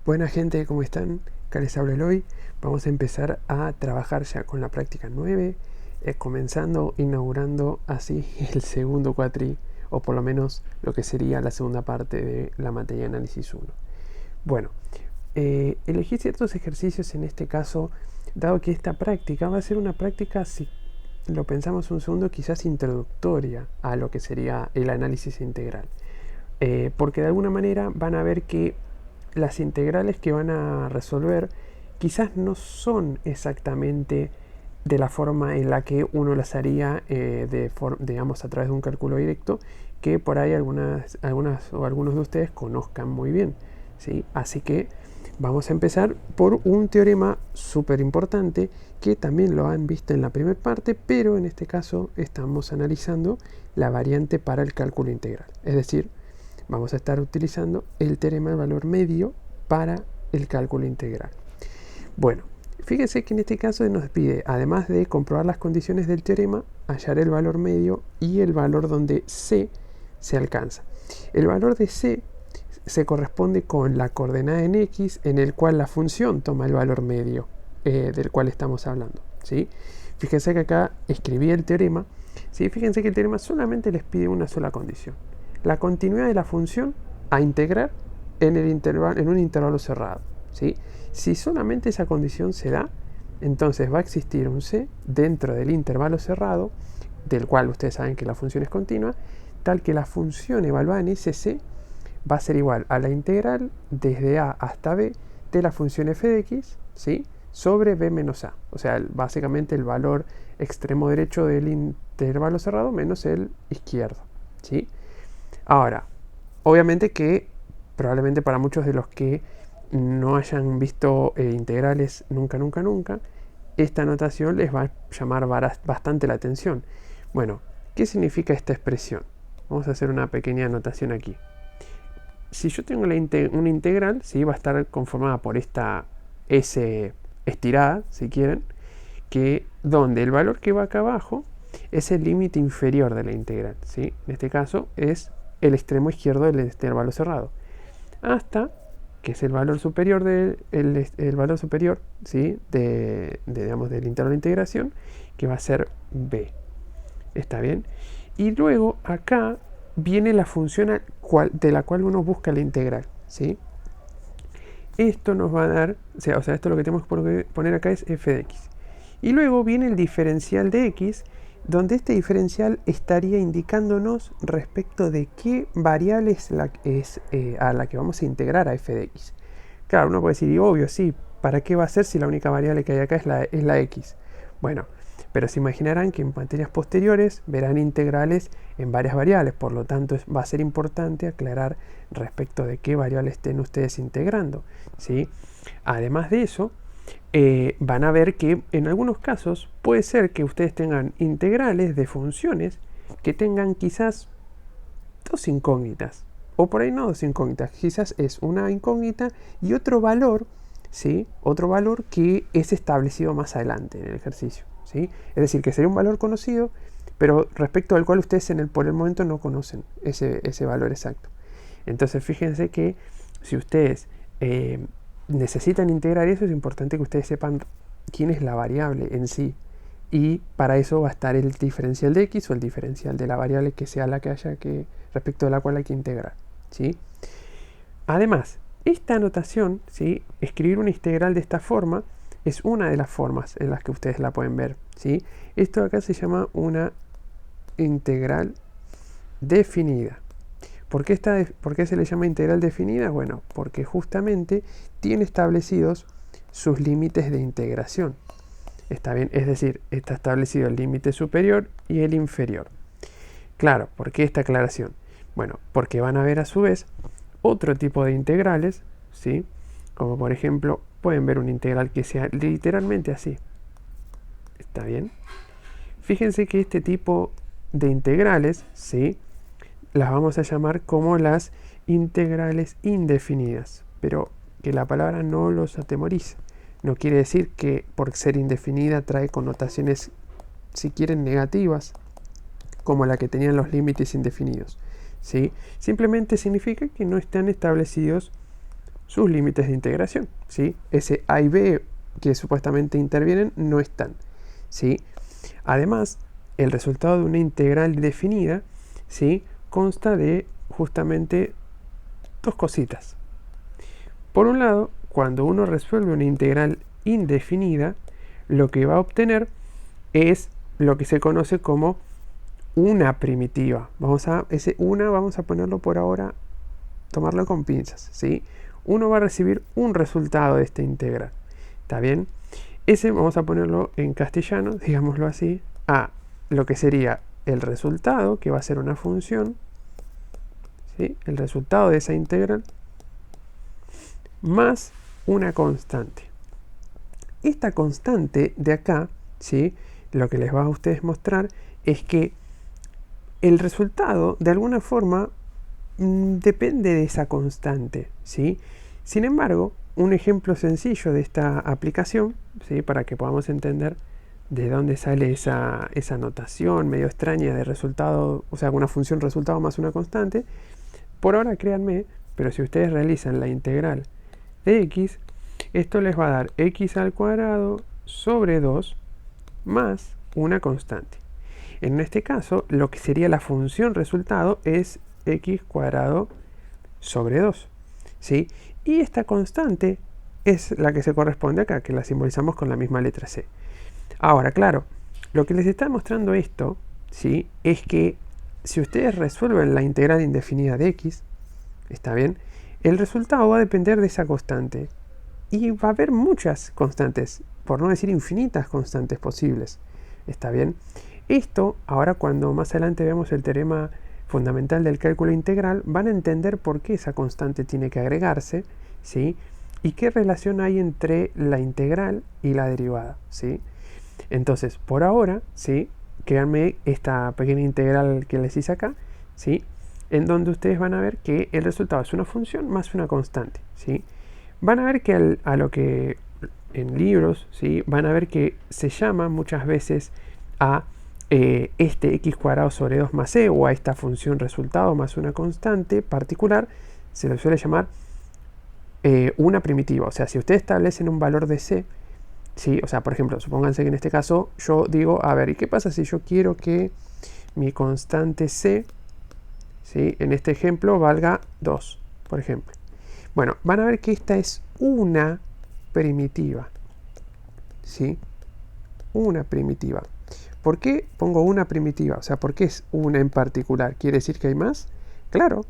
Buena gente, ¿cómo están? Acá les habla Eloy. Vamos a empezar a trabajar ya con la práctica 9, inaugurando así el segundo cuatri, o por lo menos lo que sería la segunda parte de la materia de análisis 1. Bueno, elegí ciertos ejercicios en este caso, dado que esta práctica va a ser una práctica, si lo pensamos un segundo, quizás introductoria a lo que sería el análisis integral. Porque de alguna manera van a ver que las integrales que van a resolver quizás no son exactamente de la forma en la que uno las haría digamos a través de un cálculo directo, que por ahí algunas o algunos de ustedes conozcan muy bien, ¿sí? Así que vamos a empezar por un teorema súper importante que también lo han visto en la primera parte, pero en este caso estamos analizando la variante para el cálculo integral, es decir, vamos a estar utilizando el teorema del valor medio para el cálculo integral. Bueno, fíjense que en este caso nos pide, además de comprobar las condiciones del teorema, hallar el valor medio y el valor donde C se alcanza. El valor de C se corresponde con la coordenada en X, en el cual la función toma el valor medio del cual estamos hablando, ¿sí? Fíjense que acá escribí el teorema, ¿sí? Fíjense que el teorema solamente les pide una sola condición: la continuidad de la función a integrar en un intervalo cerrado, ¿sí? Si solamente esa condición se da, entonces va a existir un C dentro del intervalo cerrado, del cual ustedes saben que la función es continua, tal que la función evaluada en ese C va a ser igual a la integral desde A hasta B de la función f de x, ¿sí?, sobre b menos a. O sea, básicamente el valor extremo derecho del intervalo cerrado menos el izquierdo, ¿sí? Ahora, obviamente que probablemente para muchos de los que no hayan visto integrales nunca, esta notación les va a llamar bastante la atención. Bueno, ¿qué significa esta expresión? Vamos a hacer una pequeña anotación aquí. Si yo tengo una integral, ¿sí?, va a estar conformada por esta S estirada, si quieren, donde el valor que va acá abajo es el límite inferior de la integral, ¿sí? En este caso es el extremo izquierdo del intervalo cerrado, hasta que es el valor superior el valor superior, ¿sí?, digamos, del intervalo de integración, que va a ser b. ¿Está bien? Y luego acá viene la función de la cual uno busca la integral, ¿sí? Esto nos va a dar, o sea, esto lo que tenemos que poner acá es f de x. Y luego viene el diferencial de x, donde este diferencial estaría indicándonos respecto de qué variable es a la que vamos a integrar a f de x. Claro, uno puede decir, y obvio, sí, ¿para qué va a ser si la única variable que hay acá es la x? Bueno, pero se imaginarán que en materias posteriores verán integrales en varias variables, por lo tanto va a ser importante aclarar respecto de qué variable estén ustedes integrando, ¿sí? Además de eso, van a ver que en algunos casos puede ser que ustedes tengan integrales de funciones que tengan quizás dos incógnitas, o por ahí no dos incógnitas, quizás es una incógnita y otro valor, ¿sí?, otro valor que es establecido más adelante en el ejercicio, ¿sí? Es decir, que sería un valor conocido, pero respecto al cual ustedes por el momento no conocen ese valor exacto. Entonces fíjense que si ustedes necesitan integrar eso, es importante que ustedes sepan quién es la variable en sí, y para eso va a estar el diferencial de x o el diferencial de la variable que sea la que haya que respecto a la cual hay que integrar, ¿sí? Además, esta anotación, ¿sí?, escribir una integral de esta forma es una de las formas en las que ustedes la pueden ver, ¿sí? Esto de acá se llama una integral definida. ¿Por qué se le llama integral definida? Bueno, porque justamente tiene establecidos sus límites de integración. ¿Está bien? Es decir, está establecido el límite superior y el inferior. Claro, ¿por qué esta aclaración? Bueno, porque van a ver a su vez otro tipo de integrales, ¿sí? Como por ejemplo, pueden ver una integral que sea literalmente así. ¿Está bien? Fíjense que este tipo de integrales, ¿sí?, las vamos a llamar como las integrales indefinidas, pero que la palabra no los atemoriza. No quiere decir que por ser indefinida trae connotaciones, si quieren, negativas, como la que tenían los límites indefinidos, ¿sí? Simplemente significa que no están establecidos sus límites de integración, ¿sí? Ese a y b que supuestamente intervienen no están, ¿sí? Además, el resultado de una integral definida, ¿sí?, consta de justamente dos cositas. Por un lado, cuando uno resuelve una integral indefinida, lo que va a obtener es lo que se conoce como una primitiva. Ese una vamos a ponerlo por ahora, tomarlo con pinzas, ¿sí? Uno va a recibir un resultado de esta integral, ¿está bien? Ese vamos a ponerlo en castellano, digámoslo así, a lo que sería el resultado, que va a ser una función, ¿sí?, el resultado de esa integral, más una constante. Esta constante de acá, ¿sí?, lo que les va a ustedes mostrar es que el resultado, de alguna forma, depende de esa constante, ¿sí? Sin embargo, un ejemplo sencillo de esta aplicación, ¿sí?, para que podamos entender de dónde sale esa notación medio extraña de resultado, o sea, una función resultado más una constante. Por ahora, créanme, pero si ustedes realizan la integral de x, esto les va a dar x al cuadrado sobre 2 más una constante. En este caso, lo que sería la función resultado es x cuadrado sobre 2, ¿sí? Y esta constante es la que se corresponde acá, que la simbolizamos con la misma letra c. Ahora, claro, lo que les está mostrando esto, ¿sí?, es que si ustedes resuelven la integral indefinida de x, ¿está bien?, el resultado va a depender de esa constante. Y va a haber muchas constantes, por no decir infinitas constantes posibles, ¿está bien? Esto, ahora cuando más adelante veamos el teorema fundamental del cálculo integral, van a entender por qué esa constante tiene que agregarse, ¿sí?, y qué relación hay entre la integral y la derivada, ¿sí? Entonces, por ahora, ¿sí?, créanme esta pequeña integral que les hice acá, ¿sí?, en donde ustedes van a ver que el resultado es una función más una constante, ¿sí? Van a ver que a lo que en libros, ¿sí?, van a ver que se llama muchas veces a este x cuadrado sobre 2 más c, o a esta función resultado más una constante particular, se le suele llamar una primitiva. O sea, si ustedes establecen un valor de c, ¿sí?, o sea, por ejemplo, supónganse que en este caso yo digo, a ver, ¿y qué pasa si yo quiero que mi constante c, ¿sí?, en este ejemplo valga 2, por ejemplo? Bueno, van a ver que esta es una primitiva, ¿sí? Una primitiva. ¿Por qué pongo una primitiva? O sea, ¿por qué es una en particular? ¿Quiere decir que hay más? Claro.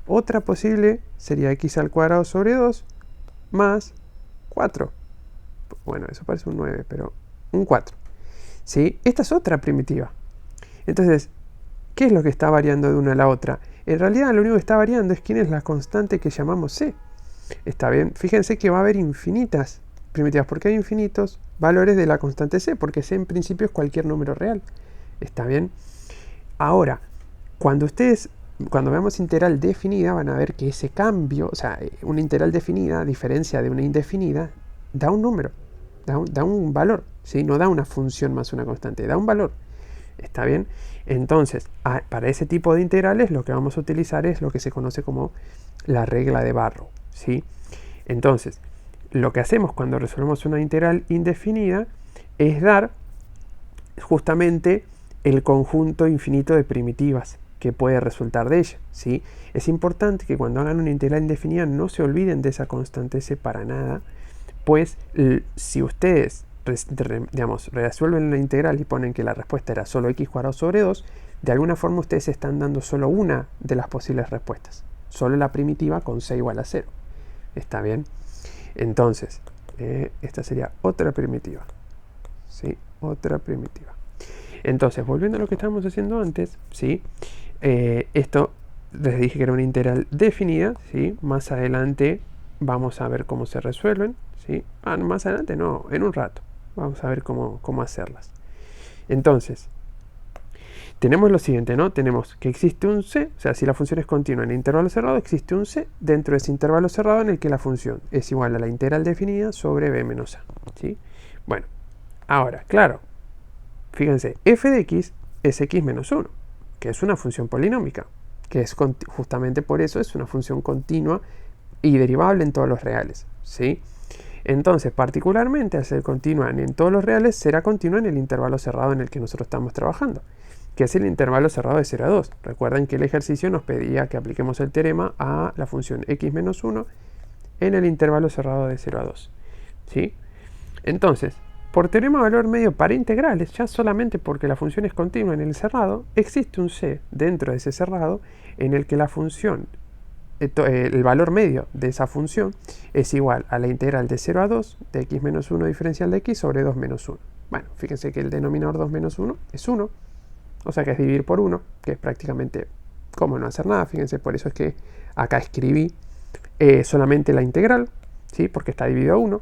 Otra posible sería x al cuadrado sobre 2 más 4. Bueno, eso parece un 9, pero un 4. ¿Sí? Esta es otra primitiva. Entonces, ¿qué es lo que está variando de una a la otra? En realidad, lo único que está variando es quién es la constante que llamamos c. ¿Está bien? Fíjense que va a haber infinitas primitivas, porque hay infinitos valores de la constante c, porque c en principio es cualquier número real. ¿Está bien? Ahora, cuando veamos integral definida, van a ver que ese cambio, o sea, una integral definida, a diferencia de una indefinida, da un número, da un valor, ¿sí? No da una función más una constante, da un valor. ¿Está bien? Entonces, para ese tipo de integrales lo que vamos a utilizar es lo que se conoce como la regla de Barrow, ¿sí? Entonces, lo que hacemos cuando resolvemos una integral indefinida es dar justamente el conjunto infinito de primitivas que puede resultar de ella, ¿sí? Es importante que cuando hagan una integral indefinida no se olviden de esa constante c para nada, pues si ustedes resuelven la integral y ponen que la respuesta era solo x cuadrado sobre 2, de alguna forma ustedes están dando solo una de las posibles respuestas, solo la primitiva con c igual a 0. ¿Está bien? Entonces, esta sería otra primitiva, ¿sí? Otra primitiva. Entonces, volviendo a lo que estábamos haciendo antes, ¿sí? Esto les dije que era una integral definida, ¿sí? Más adelante vamos a ver cómo se resuelven, ¿sí? Más adelante no, en un rato. Vamos a ver cómo hacerlas. Entonces, tenemos lo siguiente, ¿no? Tenemos que existe un c, o sea, si la función es continua en intervalo cerrado, existe un c dentro de ese intervalo cerrado en el que la función es igual a la integral definida sobre b menos a, ¿sí? Bueno, ahora, claro, fíjense, f de x es x menos 1, que es una función polinómica, que es justamente por eso es una función continua y derivable en todos los reales, ¿sí? Entonces, particularmente al ser continua en todos los reales, será continua en el intervalo cerrado en el que nosotros estamos trabajando, que es el intervalo cerrado de 0 a 2. Recuerden que el ejercicio nos pedía que apliquemos el teorema a la función x menos 1 en el intervalo cerrado de 0 a 2, ¿sí? Entonces, por teorema de valor medio para integrales, ya solamente porque la función es continua en el cerrado, existe un c dentro de ese cerrado en el que la función, el valor medio de esa función es igual a la integral de 0 a 2 de x menos 1 diferencial de x sobre 2 menos 1. Bueno, fíjense que el denominador 2 menos 1 es 1, o sea que es dividir por 1, que es prácticamente como no hacer nada. Fíjense, por eso es que acá escribí solamente la integral, ¿sí? Porque está dividido a 1.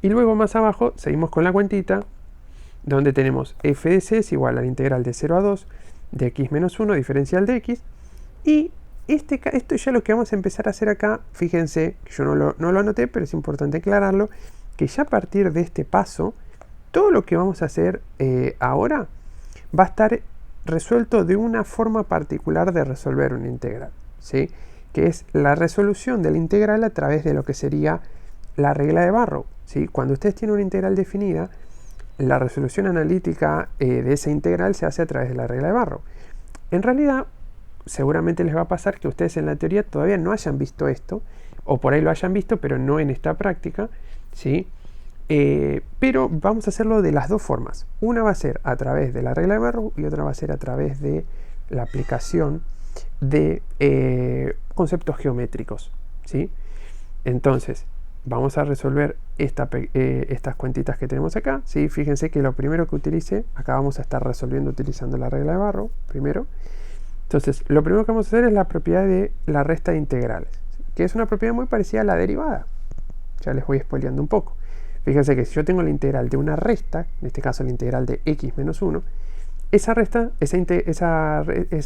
Y luego más abajo seguimos con la cuentita, donde tenemos f de c es igual a la integral de 0 a 2 de x menos 1 diferencial de x. Y esto ya lo que vamos a empezar a hacer acá, fíjense, que yo no lo anoté, pero es importante aclararlo, que ya a partir de este paso, todo lo que vamos a hacer ahora va a estar resuelto de una forma particular de resolver una integral, ¿sí? Que es la resolución de la integral a través de lo que sería la regla de Barrow, ¿sí? Cuando ustedes tienen una integral definida, la resolución analítica de esa integral se hace a través de la regla de Barrow. En realidad, seguramente les va a pasar que ustedes en la teoría todavía no hayan visto esto, o por ahí lo hayan visto, pero no en esta práctica, ¿sí? Pero vamos a hacerlo de las dos formas. Una va a ser a través de la regla de Barrow y otra va a ser a través de la aplicación de conceptos geométricos, ¿sí? Entonces, vamos a resolver estas cuentitas que tenemos acá, ¿sí? Fíjense que lo primero que utilicé, acá vamos a estar resolviendo utilizando la regla de Barrow, primero. Entonces, lo primero que vamos a hacer es la propiedad de la resta de integrales, que es una propiedad muy parecida a la derivada. Ya les voy spoileando un poco. Fíjense que si yo tengo la integral de una resta, en este caso la integral de x menos 1, esa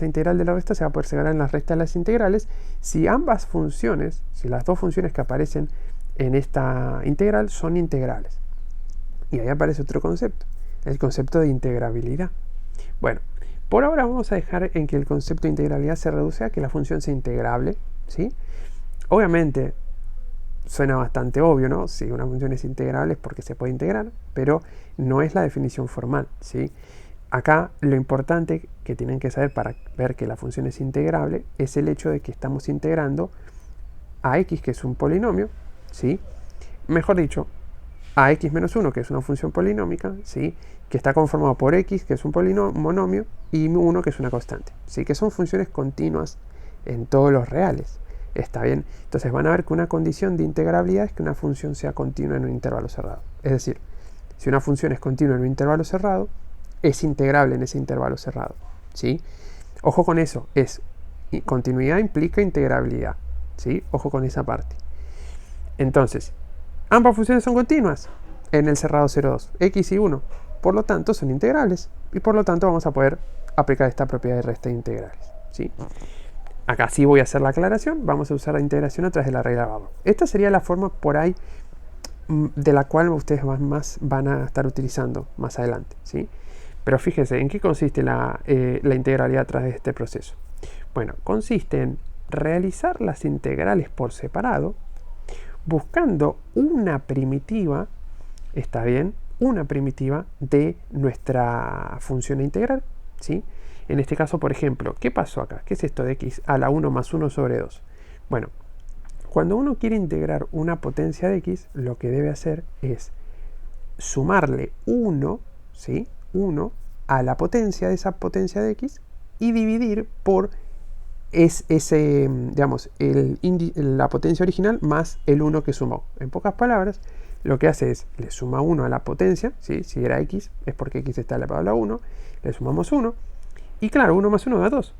integral de la resta se va a poder sacar en la resta de las integrales si ambas funciones, si las dos funciones que aparecen en esta integral son integrales. Y ahí aparece otro concepto, el concepto de integrabilidad. Bueno, por ahora vamos a dejar en que el concepto de integrabilidad se reduce a que la función sea integrable, ¿sí? Obviamente, suena bastante obvio, ¿no? Si una función es integrable es porque se puede integrar, pero no es la definición formal, ¿sí? Acá lo importante que tienen que saber para ver que la función es integrable es el hecho de que estamos integrando a x, que es un polinomio, ¿sí? Mejor dicho, a x menos 1, que es una función polinómica, ¿sí? Que está conformado por x, que es un monomio, y 1, que es una constante, ¿sí? Que son funciones continuas en todos los reales. ¿Está bien? Entonces van a ver que una condición de integrabilidad es que una función sea continua en un intervalo cerrado. Es decir, si una función es continua en un intervalo cerrado, es integrable en ese intervalo cerrado, ¿sí? Ojo con eso, continuidad implica integrabilidad, ¿sí? Ojo con esa parte. Entonces, ambas funciones son continuas en el cerrado 0,2, x y 1. Por lo tanto, son integrales. Y por lo tanto, vamos a poder aplicar esta propiedad de resta de integrales, ¿sí? Acá sí voy a hacer la aclaración. Vamos a usar la integración a través de la regla de Barrow. Esta sería la forma por ahí de la cual ustedes van a estar utilizando más adelante, ¿sí? Pero fíjense, ¿en qué consiste la integralidad a través de este proceso? Bueno, consiste en realizar las integrales por separado, buscando una primitiva, ¿está bien? Una primitiva de nuestra función integral, ¿sí? En este caso, por ejemplo, ¿qué pasó acá? ¿Qué es esto de x a la 1 más 1 sobre 2? Bueno, cuando uno quiere integrar una potencia de x, lo que debe hacer es sumarle 1, ¿sí? 1 a la potencia de esa potencia de x y dividir por la potencia original más el 1 que sumó. En pocas palabras, lo que hace es, le suma 1 a la potencia, ¿sí? Si era x, es porque x está elevado a la 1, le sumamos 1, y claro, 1 más 1 da 2,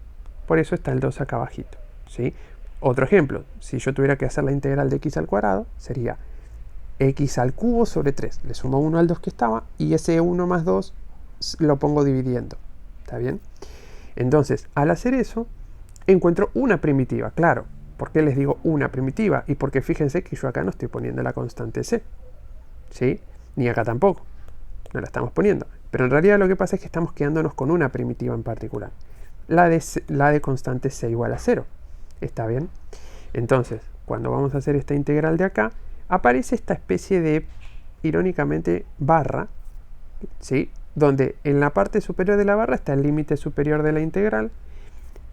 por eso está el 2 acá abajito, ¿sí? Otro ejemplo, si yo tuviera que hacer la integral de x al cuadrado, sería x al cubo sobre 3, le sumo 1 al 2 que estaba, y ese 1 más 2 lo pongo dividiendo, ¿está bien? Entonces, al hacer eso, encuentro una primitiva, claro. ¿Por qué les digo una primitiva? Y porque fíjense que yo acá no estoy poniendo la constante c, ¿sí? Ni acá tampoco, no la estamos poniendo. Pero en realidad lo que pasa es que estamos quedándonos con una primitiva en particular, la de constante c igual a 0, ¿está bien? Entonces, cuando vamos a hacer esta integral de acá, aparece esta especie de, irónicamente, barra, ¿sí? Donde en la parte superior de la barra está el límite superior de la integral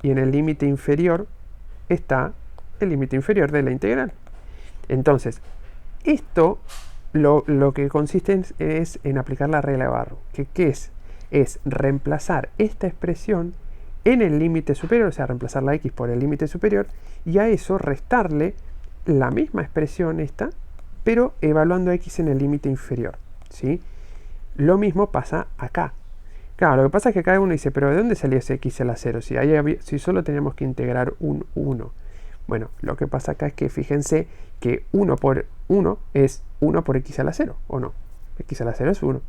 y en el límite inferior está el límite inferior de la integral. Entonces, esto lo que consiste es en aplicar la regla de Barrow. ¿Qué es? Es reemplazar esta expresión en el límite superior, o sea, reemplazar la x por el límite superior, y a eso restarle la misma expresión esta, pero evaluando x en el límite inferior, ¿sí? Lo mismo pasa acá. Claro, lo que pasa es que acá uno dice, pero ¿de dónde salió ese x a la 0? Si solo teníamos que integrar un 1. Bueno, lo que pasa acá es que fíjense que 1 por 1 es 1 por x a la 0, ¿o no? X a la 0 es 1.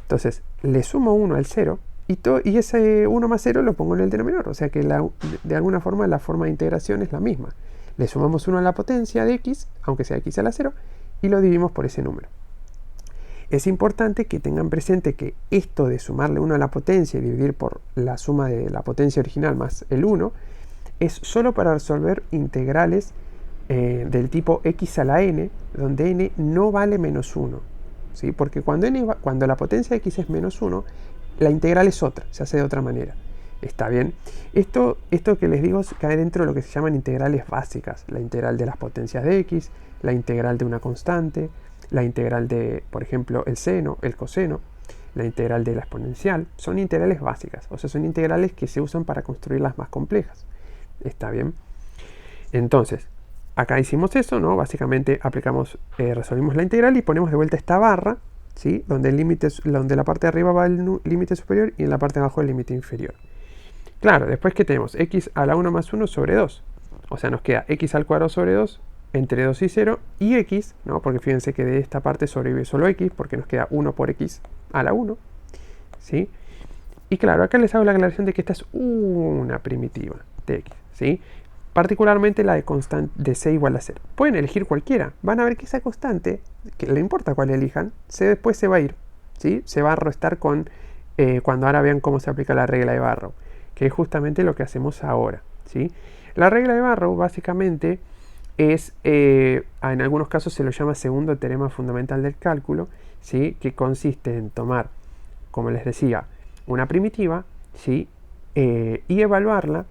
Entonces, le sumo 1 al 0 y ese 1 más 0 lo pongo en el denominador. O sea que de alguna forma la forma de integración es la misma. Le sumamos 1 a la potencia de x, aunque sea x a la 0, y lo dividimos por ese número. Es importante que tengan presente que esto de sumarle 1 a la potencia y dividir por la suma de la potencia original más el 1 es solo para resolver integrales del tipo x a la n, donde n no vale menos 1. ¿Sí? Porque cuando la potencia de x es menos 1, la integral es otra, se hace de otra manera. ¿Está bien? Esto que les digo cae dentro de lo que se llaman integrales básicas. La integral de las potencias de x, la integral de una constante, la integral de, por ejemplo, el seno, el coseno, la integral de la exponencial. Son integrales básicas, o sea, son integrales que se usan para construir las más complejas. ¿Está bien? Entonces, acá hicimos eso, ¿no? Básicamente aplicamos, resolvimos la integral y ponemos de vuelta esta barra, ¿sí? Donde la parte de arriba va el límite superior y en la parte de abajo el límite inferior. Claro, después que tenemos x a la 1 más 1 sobre 2. O sea, nos queda x al cuadrado sobre 2 entre 2 y 0 y x, ¿no? Porque fíjense que de esta parte sobrevive solo x, porque nos queda 1 por x a la 1, ¿sí? Y claro, acá les hago la aclaración de que esta es una primitiva de x, ¿sí? Particularmente la de c igual a 0. Pueden elegir cualquiera. Van a ver que esa constante, que no importa cuál elijan, después se va a ir, ¿sí? Se va a restar con cuando ahora vean cómo se aplica la regla de Barrow, que es justamente lo que hacemos ahora, ¿sí? La regla de Barrow básicamente es, en algunos casos se lo llama segundo teorema fundamental del cálculo, ¿sí? Que consiste en tomar, como les decía, una primitiva, ¿sí? Y evaluarla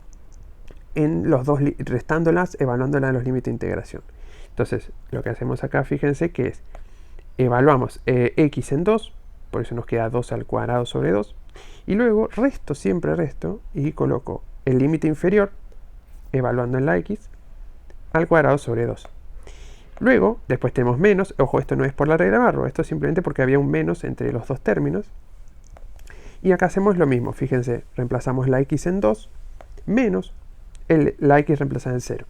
en los dos, restándolas, evaluándola en los límites de integración. Entonces, lo que hacemos acá, fíjense que es, evaluamos x en 2, por eso nos queda 2 al cuadrado sobre 2, y luego siempre resto, y coloco el límite inferior, evaluando en la x, al cuadrado sobre 2. Luego, después tenemos menos, ojo, esto no es por la regla de Barrow, esto es simplemente porque había un menos entre los dos términos. Y acá hacemos lo mismo, fíjense, reemplazamos la x en 2, menos la x reemplazada en 0.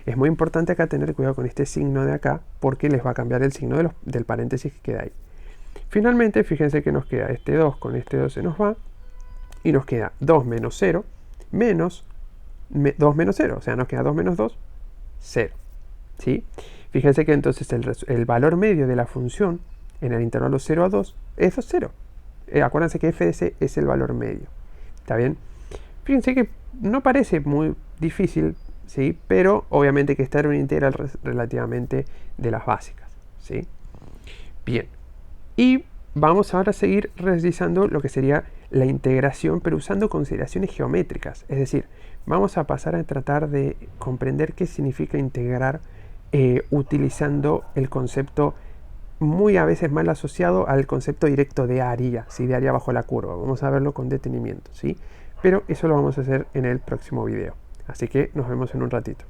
Es muy importante acá tener cuidado con este signo de acá, porque les va a cambiar el signo del paréntesis que queda ahí. Finalmente, fíjense que nos queda este 2 con este 2 se nos va, y nos queda 2 menos 0, menos 2 menos 0, o sea, nos queda 2 menos 2, 0. ¿Sí? Fíjense que entonces el valor medio de la función en el intervalo 0 a 2 es 0. Acuérdense que f de c es el valor medio. ¿Está bien? Fíjense que no parece muy difícil, ¿sí? Pero obviamente que esta era una integral relativamente de las básicas, ¿sí? Bien. Y vamos ahora a seguir realizando lo que sería la integración, pero usando consideraciones geométricas. Es decir, vamos a pasar a tratar de comprender qué significa integrar utilizando el concepto muy a veces mal asociado al concepto directo de área, ¿sí? De área bajo la curva. Vamos a verlo con detenimiento, ¿sí? Pero eso lo vamos a hacer en el próximo video. Así que nos vemos en un ratito.